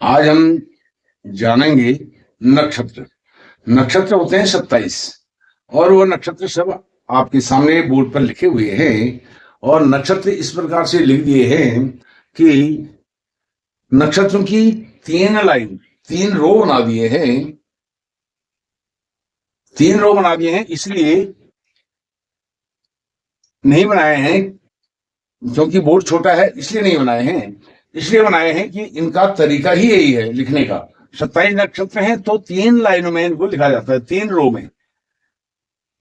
आज हम जानेंगे नक्षत्र। नक्षत्र होते हैं 27 और वो नक्षत्र सब आपके सामने बोर्ड पर लिखे हुए हैं। और नक्षत्र इस प्रकार से लिख दिए हैं कि नक्षत्रों की 3 रो बना दिए हैं। 3 रो बना दिए हैं इसलिए नहीं बनाए हैं क्योंकि बोर्ड छोटा है, इसलिए नहीं बनाए हैं। इसलिए बनाए हैं कि इनका तरीका ही यही है लिखने का। 27 नक्षत्र हैं तो 3 लाइनों में इनको लिखा जाता है, 3 रो में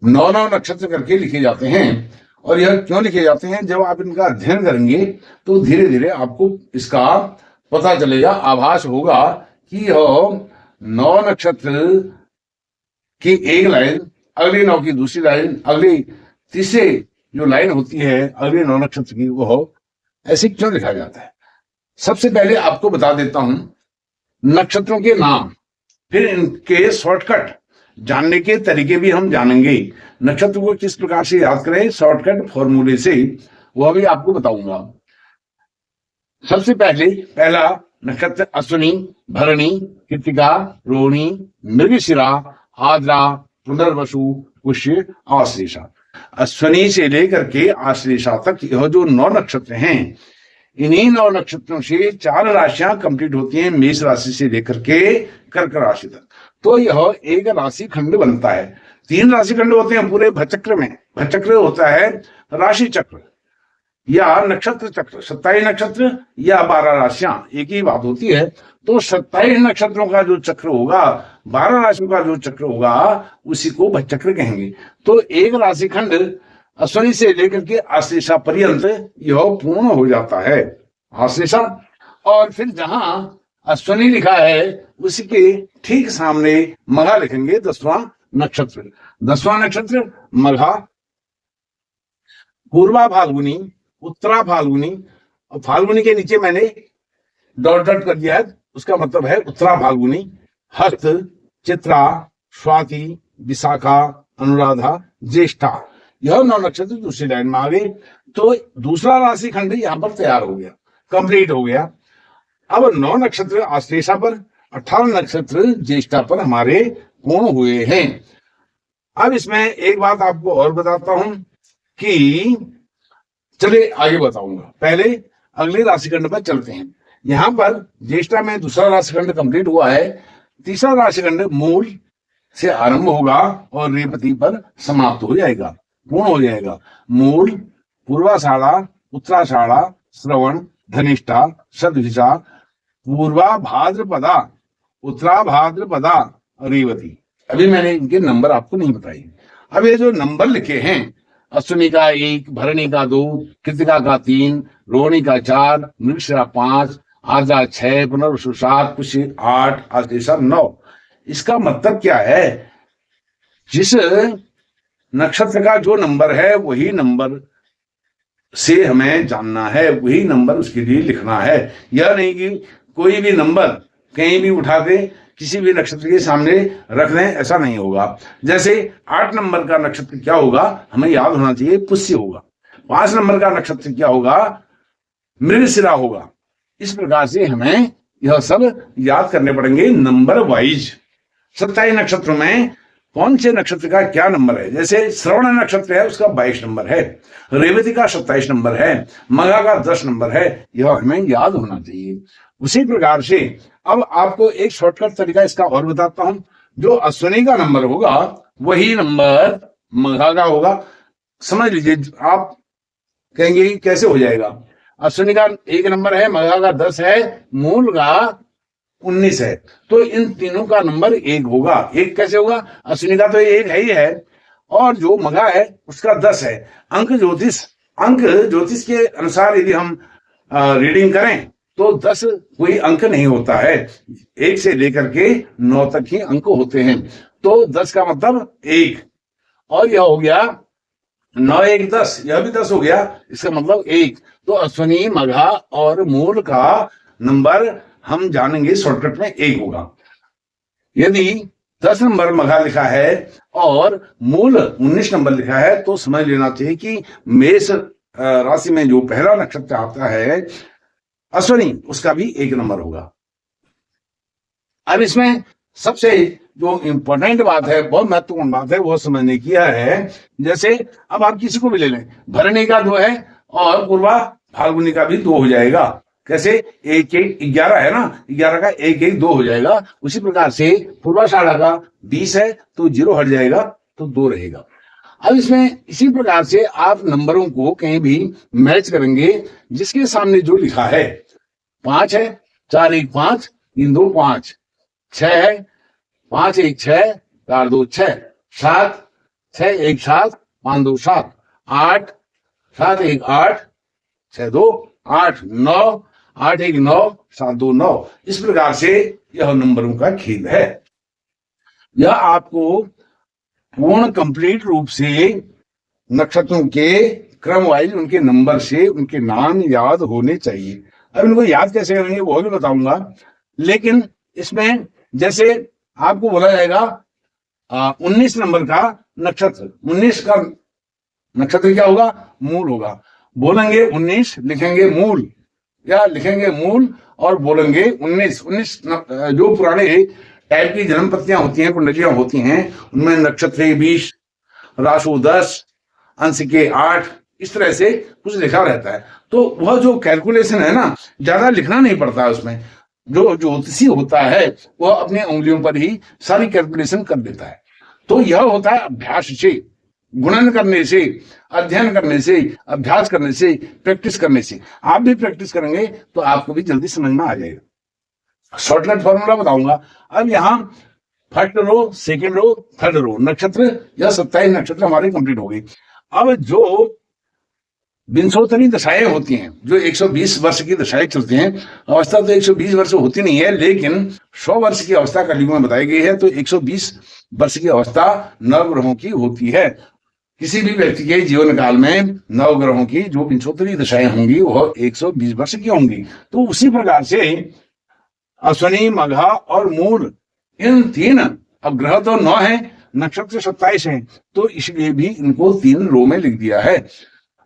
9 नक्षत्र करके लिखे जाते हैं। और यह क्यों लिखे जाते हैं, जब आप इनका अध्ययन करेंगे तो धीरे धीरे आपको इसका पता चलेगा, आभास होगा कि यह 9 नक्षत्र की एक लाइन, अगली 9 की दूसरी लाइन, अगली तीसरे जो लाइन होती है अगले 9 नक्षत्र की, वो ऐसे क्यों लिखा जाता है। सबसे पहले आपको बता देता हूं नक्षत्रों के नाम, फिर इनके शॉर्टकट जानने के तरीके भी हम जानेंगे। नक्षत्र को किस प्रकार से याद करें शॉर्टकट फॉर्मूले से, वह भी आपको बताऊंगा। सबसे पहले पहला नक्षत्र अश्विनी, भरणी, कृत्तिका, रोहिणी, मृगशिरा, आद्रा, पुनर्वसु, पुष्य, आश्लेषा। अश्विनी से लेकर के आश्लेषा तक यह जो 9 नक्षत्र हैं, इन्हीं 9 नक्षत्रों से 4 राशियां कंप्लीट होती हैं, मेष राशि से लेकर के कर्क राशि तक। तो यह एक राशि खंड बनता है। 3 राशि खंड होते हैं पूरे भचक्र में। भचक्र होता है राशि चक्र या नक्षत्र चक्र। 27 नक्षत्र या 12 राशियां एक ही बात होती है। तो 27 नक्षत्रों का जो चक्र होगा, 12 राशियों का जो चक्र होगा, उसी को भचक्र कहेंगे। तो एक राशि खंड अश्विनी से लेकर के आश्लेषा पर्यंत यह पूर्ण हो जाता है। आश्लेषा, और फिर जहां अश्विनी लिखा है उसी के ठीक सामने मघा लिखेंगे, 10वां नक्षत्र। 10वां नक्षत्र मघा, पूर्वा फाल्गुनी, उत्तरा फाल्गुनी, और फाल्गुनी के नीचे मैंने डॉट डॉट कर दिया है, उसका मतलब है उत्तरा फाल्गुनी, हस्त, चित्रा, स्वाति, विशाखा, अनुराधा, ज्येष्ठा। यह 9 नक्षत्र दूसरी लाइन में आ गए। तो दूसरा राशि खंड यहां पर तैयार हो गया, कंप्लीट हो गया। अब 9 नक्षत्र आश्लेषा पर, 18 नक्षत्र ज्येष्ठा पर हमारे पूर्ण हुए हैं। अब इसमें एक बात आपको और बताता हूं कि चलिए आगे बताऊंगा, पहले अगले राशिखंड पर चलते हैं। यहां पर ज्येष्ठा में दूसरा राशिखंड कंप्लीट हुआ है। तीसरा राशिखंड मूल से आरंभ होगा और रेवती पर समाप्त हो जाएगा, पूर्ण हो जाएगा। मूल, पूर्वाषाढ़ा, उत्तराषाढ़ा, श्रवण, धनिष्ठा, शतभिषा, पूर्वा भाद्रपदा, उत्तरा भाद्रपदा, रेवती। अभी मैंने इनके नंबर आपको नहीं बताए। अब ये जो नंबर लिखे हैं, अश्विनी का 1, भरणी का 2, कृत्तिका का 3, रोहिणी का 4, मृगशिरा 5, आद्रा 6, पुनर्वसु 7, पुष्य 8, आश्लेषा 9। इसका मतलब क्या है, जिस नक्षत्र का जो नंबर है वही नंबर से हमें जानना है, वही नंबर उसके लिए लिखना है। यह नहीं कि कोई भी नंबर कहीं भी उठा के किसी भी नक्षत्र के सामने रख दें, ऐसा नहीं होगा। जैसे 8 नंबर का नक्षत्र क्या होगा हमें याद होना चाहिए, पुष्य होगा। 5 नंबर का नक्षत्र क्या होगा, मृगशिरा होगा। इस प्रकार से हमें यह सब याद करने पड़ेंगे नंबर वाइज। 27 नक्षत्रों में कौन से नक्षत्र का क्या नंबर है। जैसे श्रवण नक्षत्र है, उसका 22 नंबर है, रेवती का 27 नंबर है, मघा का 10 नंबर है। यह हमें याद होना चाहिए। उसी प्रकार से अब आपको एक शॉर्टकट तरीका इसका और बताता हूं। जो अश्विनी का नंबर होगा वही नंबर मघा का होगा। समझ लीजिए, आप कहेंगे कैसे हो जाएगा। अश्विनी का 1 नंबर है, मघा का 10 है, मूल का 19 है, तो इन तीनों का नंबर 1 होगा। 1 कैसे होगा, अश्विनी का तो 1 है ही है, और जो मघा है उसका 10 है। अंक ज्योतिष के अनुसार यदि हम रीडिंग करें तो 10 कोई अंक नहीं होता है, 1 से लेकर के 9 तक ही अंक होते हैं। तो 10 का मतलब 1, और यह हो गया 9 1 10, यह भी 10 हो गया, इसका मतलब 1। तो अश्विनी, मघा और मूल का नंबर हम जानेंगे शॉर्टकट में 1 होगा। यदि 10 नंबर मघा लिखा है और मूल 19 नंबर लिखा है तो समझ लेना चाहिए कि मेष राशि में जो पहला नक्षत्र आता है अश्विनी, उसका भी 1 नंबर होगा। अब इसमें सबसे जो इम्पोर्टेंट बात है, बहुत महत्वपूर्ण बात है, वो समझने की है। जैसे अब आप किसी को भी ले लें, भरणी का 2 है और पूर्वा फाल्गुनी का भी 2 हो जाएगा। कैसे? 1 1 11 है ना, 11 का 1 1 2 हो जाएगा। उसी प्रकार से पूर्वाषाढ़ा का 20 है तो 0 हट जाएगा तो 2 रहेगा। अब इसमें इसी प्रकार से आप नंबरों को कहीं भी मैच करेंगे, जिसके सामने जो लिखा है 5 है, 4 1 5 3 2 5, 6 है, 5 1 6 4 2 6, 7 6 1 7 5 2 7, 8 7 1 8 6 2 8, 9 8 1 9 7 2 9। इस प्रकार से यह नंबरों का खेल है। यह आपको पूर्ण कंप्लीट रूप से नक्षत्रों के क्रम वाइज उनके नंबर से उनके नाम याद होने चाहिए। अब इनको याद कैसे करेंगे वो भी बताऊंगा, लेकिन इसमें जैसे आपको बोला जाएगा 19 नंबर का नक्षत्र, 19 का नक्षत्र क्या होगा? मूल होगा। बोलेंगे 19, लिखेंगे मूल, या लिखेंगे मूल और बोलेंगे 19। 19 जो पुराने टाइप की जन्म पत्रियां होती हैं, कुंडलियां होती हैं, उनमें नक्षत्र 20, राशि 10, अंश के 8, इस तरह से कुछ लिखा रहता है। तो वह जो कैलकुलेशन है ना, ज्यादा लिखना नहीं पड़ता है उसमें। जो ज्योतिषी होता है वह अपनी उंगलियों पर ही सारी कैलकुलेशन कर देता है। तो यह होता है अभ्यास से, गुणन करने से, अध्ययन करने से, अभ्यास करने से, प्रैक्टिस करने से। आप भी प्रैक्टिस करेंगे तो आपको भी जल्दी समझ में आ जाएगा। शॉर्टकट फॉर्मूला बताऊंगा। अब यहाँ first row, second row, third row नक्षत्र, यह 27 नक्षत्र हमारे कंप्लीट हो गई। अब जो विंशोत्तरी दशाएं होती हैं, जो 120 वर्ष की दशाएं चलती हैं, अवस्था तो 120 वर्ष होती नहीं है, लेकिन 100 वर्ष की अवस्था कलयुग में बताई गई है। तो 120 वर्ष की अवस्था नवग्रहों की होती है। किसी भी व्यक्ति के जीवन काल में नवग्रहों की जो विंशोत्तरी दशाएं होंगी वह 120 वर्ष की होंगी। तो उसी प्रकार से अश्विनी, मघा और मूल, इन 3, अब ग्रह तो 9 है, नक्षत्र 27 है, तो इसलिए भी इनको 3 रो में लिख दिया है।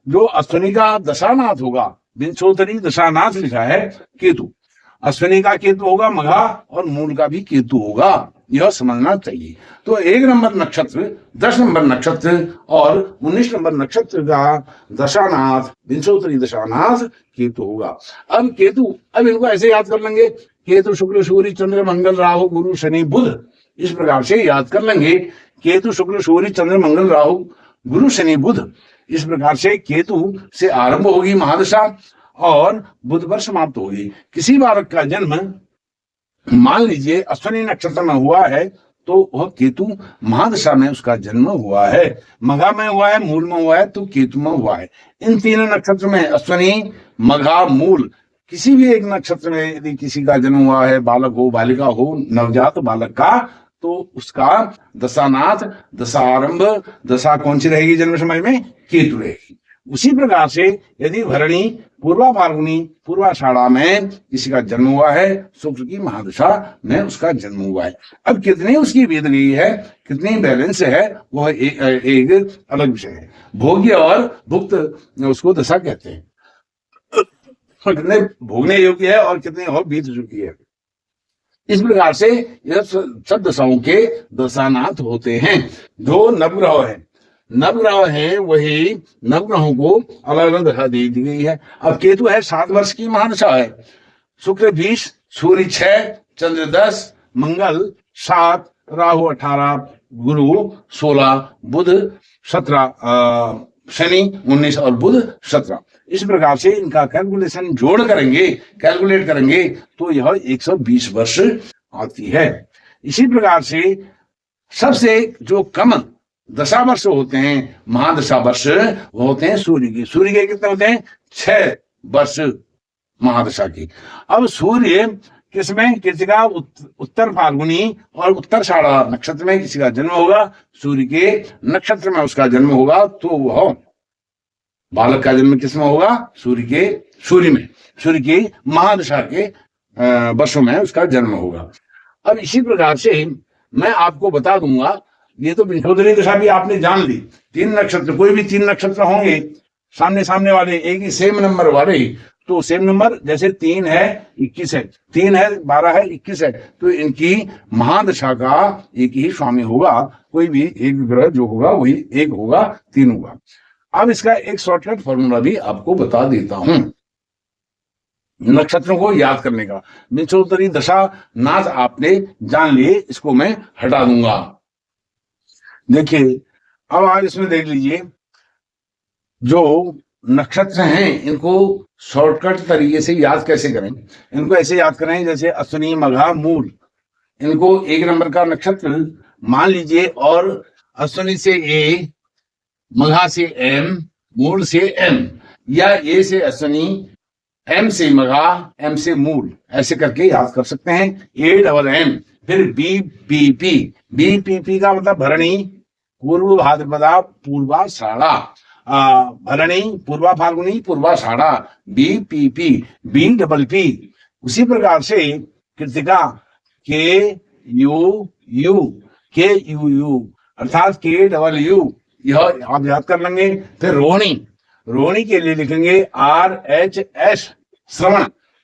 जो अश्विनी का दशानाथ होगा, विंशोत्तरी दशानाथ लिखा है केतु, अश्विनी का केतु होगा, मघा और मूल का भी केतु होगा, यह समझना चाहिए। तो 1 नंबर नक्षत्र, 10 नंबर नक्षत्र और 19 नंबर नक्षत्र का दशानाथ, विंशोत्तरी दशानाथ केतु होगा। अब केतु, अब इनको ऐसे याद कर लेंगे, केतु शुक्र सूर्य चंद्र मंगल राहु गुरु शनि बुध, इस प्रकार से याद कर लेंगे। केतु शुक्र सूर्य चंद्र मंगल राहु गुरु शनि बुध, इस प्रकार से केतु से आरंभ होगी महादशा और बुध पर समाप्त होगी। किसी बालक का जन्म मान लीजिए अश्विनी नक्षत्र में हुआ है तो वह केतु महादशा में उसका जन्म हुआ है, मघा में हुआ है, मूल में हुआ है तो केतु में हुआ है। इन 3 नक्षत्र में अश्विनी, मघा, मूल, किसी भी एक नक्षत्र में यदि किसी का जन्म हुआ है, बालक हो, बालिका हो, नवजात बालक का, तो उसका दशानाथ, दशा आरंभ, दशा कौन सी रहेगी जन्म समय में? केतु रहेगी। उसी प्रकार से यदि भरणी, पूर्वा फाल्गुनी, पूर्वाषाढ़ा में किसी का जन्म हुआ है, शुक्र की महादशा में उसका जन्म हुआ है। अब कितनी उसकी बीत गई है, कितनी बैलेंस है, वह एक अलग विषय है। भोग्य और भुक्त उसको दशा कहते हैं। कितने भोगने योग्य है और कितने और बीत चुकी है। इस प्रकार से यह सब दशाओं के दशानाथ होते हैं। जो नवग्रह है, नवग्रह है वही नवग्रहों को अलग अलग दशा दे दी गई है। अब केतु है 7 वर्ष की महादशा है, शुक्र 20, सूर्य 6, चंद्र 10, मंगल 7, राहु 18, गुरु 16, बुध 17, शनि 19 और बुध 17। इस प्रकार से इनका कैलकुलेशन जोड़ करेंगे, कैलकुलेट करेंगे तो यह 120 वर्ष आती है। इसी प्रकार से सबसे जो कम दशा वर्ष होते हैं, महादशा वर्ष, वो होते हैं सूर्य की। सूर्य के कितने होते हैं? 6 वर्ष महादशा की। अब सूर्य किसमें, किसी का उत्तर फाल्गुनी और उत्तराषाढ़ा नक्षत्र में किसी का जन्म होगा, सूर्य के नक्षत्र में उसका जन्म होगा, तो वह बालक का जन्म किसमें होगा? सूर्य में, सूर्य की महादशा के वर्षों में उसका जन्म होगा। अब इसी प्रकार से मैं आपको बता दूंगा, ये तो विंशोत्तरी दशा भी आपने जान ली। 3 नक्षत्र, कोई भी 3 नक्षत्र होंगे सामने सामने वाले, एक ही सेम नंबर वाले, तो सेम नंबर, जैसे 3 है 21 है, 3 है 12 है 21 है, तो इनकी महादशा का एक ही स्वामी होगा, कोई भी एक ग्रह जो होगा वही एक होगा, 3 होगा। अब इसका एक शॉर्टकट फॉर्मूला भी आपको बता देता हूं नक्षत्रों को याद करने का। विंशोत्तरी दशा नाथ आपने जान लिए, इसको मैं हटा दूंगा। देखिए अब आप इसमें देख लीजिए, जो नक्षत्र हैं इनको शॉर्टकट तरीके से याद कैसे करें। इनको ऐसे याद करें जैसे अश्विनी मघा मूल, इनको एक नंबर का नक्षत्र मान लीजिए, और अश्विनी से ए, मघा से एम, मूल से एम, या ए से अश्विनी, एम से मघा, एम से मूल, ऐसे करके याद कर सकते हैं। AMM, फिर BPP, BPP का मतलब भरणी, पूर्व भाद्रपदा, पूर्वाषाढ़ा, भरणी, पूर्वा फाल्गुनी, पूर्वाषाढ़ा, BPP, BPP। उसी प्रकार से कृतिका KUU अर्थात KUU, यह आप याद कर लेंगे। फिर रोहिणी, रोहिणी के लिए लिखेंगे RHS, श्रवण,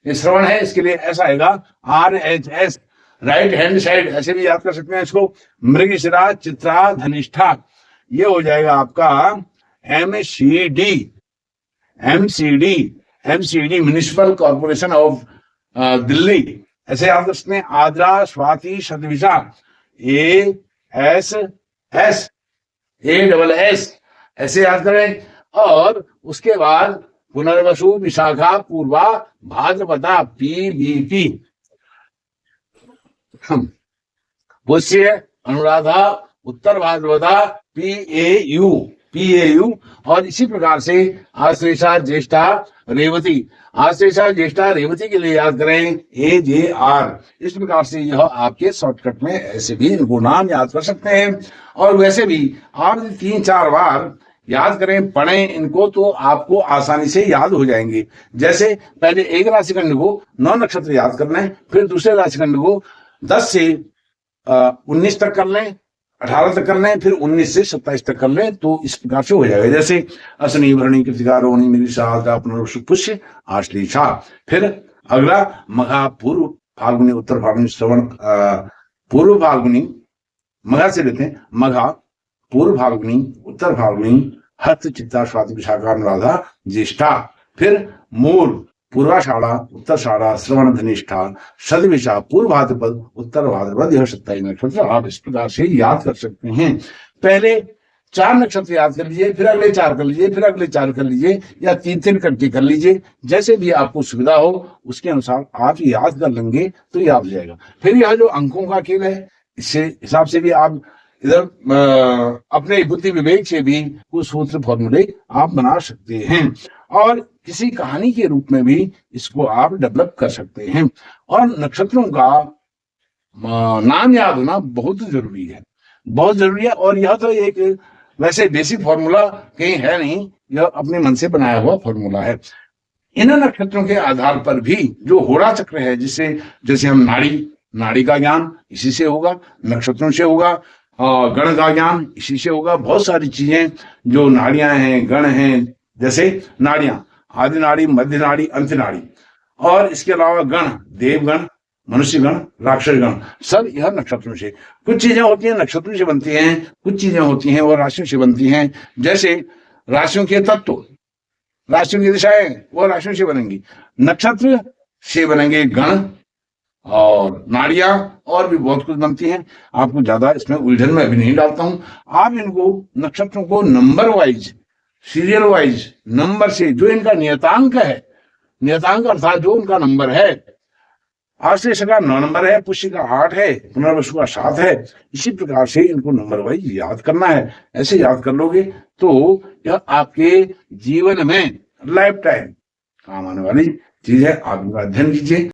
ये श्रवण है, इसके लिए ऐसा आएगा RHS, राइट हैंड साइड, ऐसे भी याद कर सकते हैं इसको। मृगशिरा, चित्रा, धनिष्ठा, ये हो जाएगा आपका MCD, municipal corporation of Delhi, ऐसे याद कर सकते हैं। आद्रा, स्वाति, शतभिषा, ASS, ऐसे याद करें। और उसके बाद पुनर्वसु, विशाखा, पूर्वा, भाद्रपदा, PBP, पुष्य, अनुराधा, उत्तर भाद्रपदा, PAU, और इसी प्रकार से आश्लेषा, ज्येष्ठा, रेवती, आश्लेषा, ज्येष्ठा, रेवती के लिए याद करें AJR। इस प्रकार से यह आपके शॉर्टकट में ऐसे भी इनको नाम याद कर सकते हैं। और वैसे भी आप 3-4 बार याद करें, पढ़ें इनको, तो आपको आसानी से याद हो जाएंगे। जैसे पहले एक राशिखंड को 9 नक्षत्र याद कर लें, फिर दूसरे राशिखंड को 10 से 19 तक कर लें, 18 तक कर लें, फिर 19 से 27 तक कर लें, तो इस प्रकार से हो जाएगा। जैसे अश्विनी, भरणी, कृतिका, रोहिणी, मृगशिरा, पुनर्वसु, पुष्य, आश्लेषा। फिर अगला मघा, पूर्व फाल्गुनी, उत्तर फाल्गुनी, श्रवण, पूर्व फाल्गुनी, मघा से लेते हैं, मघा, पूर्व फाल्गुनी, उत्तर फाल्गुनी, हस्त, चित्ता, स्वाति, विशाखा, अनुराधा, ज्येष्ठा। फिर मूल, पूर्वाषाढ़ा, उत्तराषाढ़ा, श्रवण, धनिष्ठा, शतभिषा, पूर्व भाद्रपद, उत्तर भाद्रपद, यह 27 नक्षत्र आप इस प्रकार से याद कर सकते हैं। पहले 4 नक्षत्र याद कर लीजिए, फिर अगले 4 कर लीजिए, फिर अगले 4 कर लीजिए, या 3-3 करके कर लीजिए, जैसे भी आपको सुविधा हो उसके अनुसार आप याद कर लेंगे तो याद हो जाएगा। फिर यह जो अंकों का खेल है, इससे हिसाब से भी आप इधर अपने बुद्धि विवेक से भी कुछ सूत्र फॉर्मूले आप बना सकते हैं, और किसी कहानी के रूप में भी इसको आप डेवलप कर सकते हैं। और नक्षत्रों का नाम याद होना बहुत जरूरी है, बहुत जरूरी है। और यह तो एक वैसे बेसिक फॉर्मूला कहीं है नहीं, यह अपने मन से बनाया हुआ फॉर्मूला है। इन नक्षत्रों के आधार पर भी जो होरा चक्र है, जिससे जैसे हम नाड़ी का ज्ञान इसी से होगा, नक्षत्रों से होगा, गण का ज्ञान इसी से होगा। बहुत सारी चीजें जो नाड़ियां हैं, गण हैं, जैसे नाड़ियां, आदि नाड़ी, मध्य नाड़ी, अंत नाड़ी, और इसके अलावा गण, देवगण, मनुष्य गण, राक्षस गण, सब यह नक्षत्रों से। कुछ चीजें होती हैं नक्षत्रों से बनती हैं, कुछ चीजें होती हैं वो राशियों से बनती हैं। जैसे राशियों के तत्व, राशियों की दिशाएं वो राशियों से बनेंगी, नक्षत्र से बनेंगे गण और नाड़ियां, और भी बहुत कुछ बनती हैं। आपको ज्यादा इसमें उलझन में अभी नहीं डालता हूं। आप इनको नक्षत्रों को number wise, serial wise number से, जो इनका नियतांक है, नियतांक अर्थात जो उनका नंबर है, आश्लेष का 9 नंबर है, पुष्य का 8 है, पुनर्वसु का 7 है, इसी प्रकार से इनको नंबर वाइज याद करना है। ऐसे याद कर लोगे तो यह आपके जीवन में लाइफ टाइम काम आने वाली चीज है। आप इनका अध्ययन कीजिए।